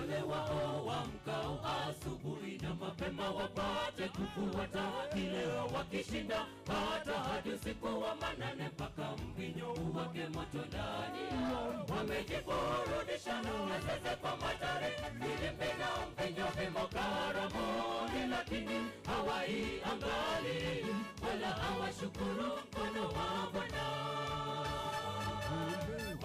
Ole wao waamkao asubuhi na mapema wapate kufuata kileo, wakishinda hata hadi usiku wa manane mpaka mvinyo uwake moto ndani. Wamejiburudisha na zeze kwa matari, filimbi na mvinyo vimo karamuni, lakini hawaiangali wala hawashukuru mkono wa Bwana.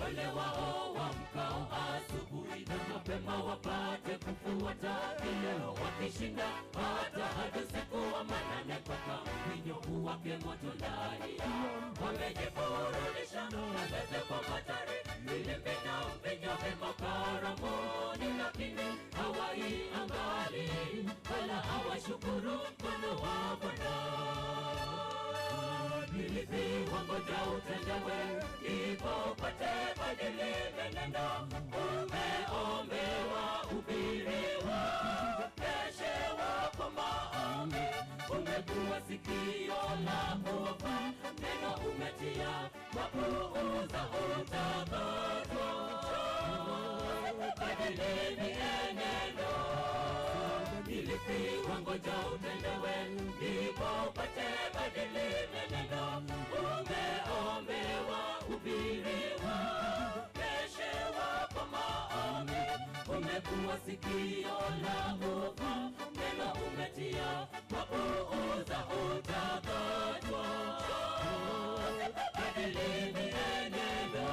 Ole wao waamkao asubuhi na mapema wapate kufuata kileo, wakishinda hata hadi usiku wa manane mpaka mvinyo uwake moto ndani. Wamejiburudisha na zeze kwa matari, filimbi na mvinyo vimo karamuni, lakini hawaiangali wala hawashukuru mkono wa Bwana. Nilipi wangoja utendewe, ipo upate badili menendo. Umeombewa, ubiriwa, keshewa kwa maombi. Umekuwa sikio la kufa, neno umetia, wapuuza utakatwa. Badili mienendo. Nilipi wangoja utendewe, ipo upate badili menendo. Umeombewa, ubiriwa, keshewa kwa maombi. Umekuwa sikio la kufa, neno umetia, wapuuza utakatwa. Badili mienendo.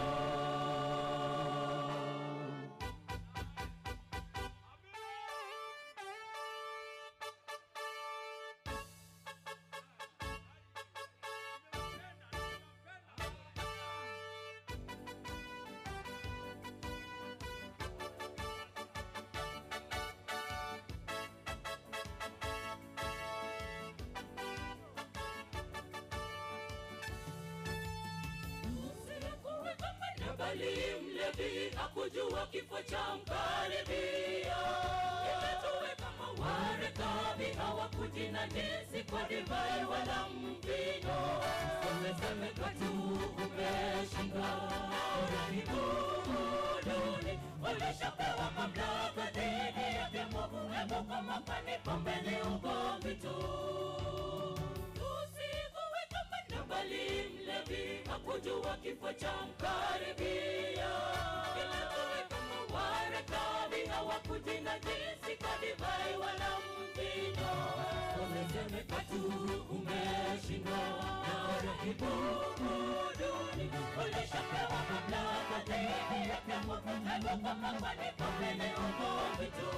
Bali mlevi hakujua kifo cha mkaribia. Imetuwe kama warekabi hawakujinajisi kwa divai wala mvinyo. Seme katu umeshinda urahibuni. Walishapewa mamlaka dhidi ya vimovu, hebu kama pani pombeni ugomvi tu. Bali mlevi hakujua kifo cha mkaribia. Imetuwe kama warekabi hawakujinajisi kwa divai wala mvinyo. Umeseme katu umeshindwa na urahibuni. Ulishapewa mamlaka dhidi ya vimovu, hebu kama pani pombeni ugomvi tu.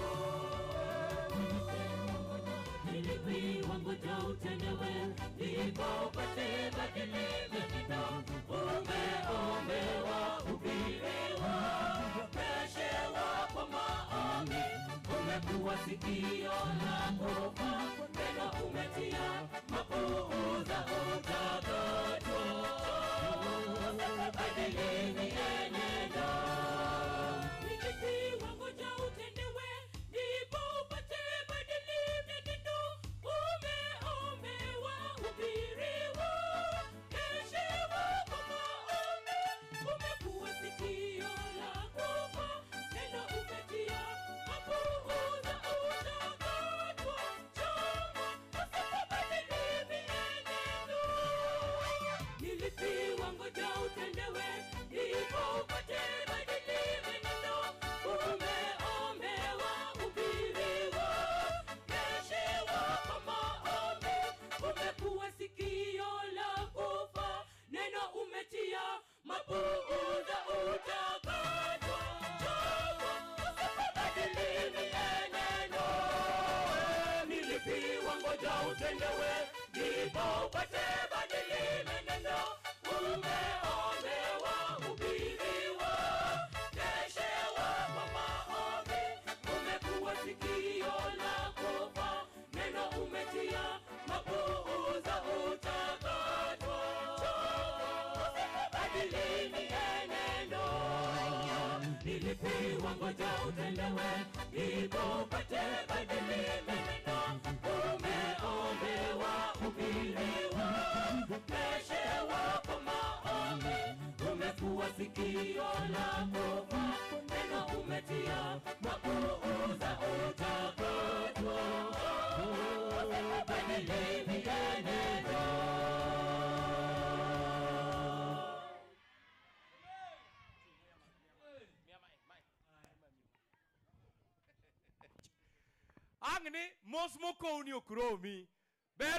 Nilipi wangoja utendewe, ipo upate badili menendo. Umeombewa, ubiriwa, keshewa kwa maombi. Umekuwa sikio la kufa, neno umetia, mapuuza utakatwa. Badili mienendo. Nilipi wangoja utendewe, ipo upate badili menendo. Umeombewa, ubiriwa, keshewa kwa maombi. Umekuwa sikio la kufa, neno umetia, mapuuza utakatwa. Choma badili mienendo. Nilipi wangoja utendewe, ipo upate badili menendo. Umeombewa, ubiriwa, keshewa kwa maombi. Umekuwa sikio la kufa, neno umetia, mapuuza utakatwa. Badili mienendo. Nilipi wangoja utendewe, ipo upate badili menendo. Umeombewa, ubiriwa, keshewa kwa maombi. Umekuwa sikio la kufa, neno umetia, mapuuza utakatwa. Badili mienendo. Nilipi wangoja utendewe, ipo upate badili menendo. Umeombewa, ubiriwa, keshewa kwa maombi. Umekuwa sikio la kufa, neno umetia, mapuuza Angni mosmo ko ni okromi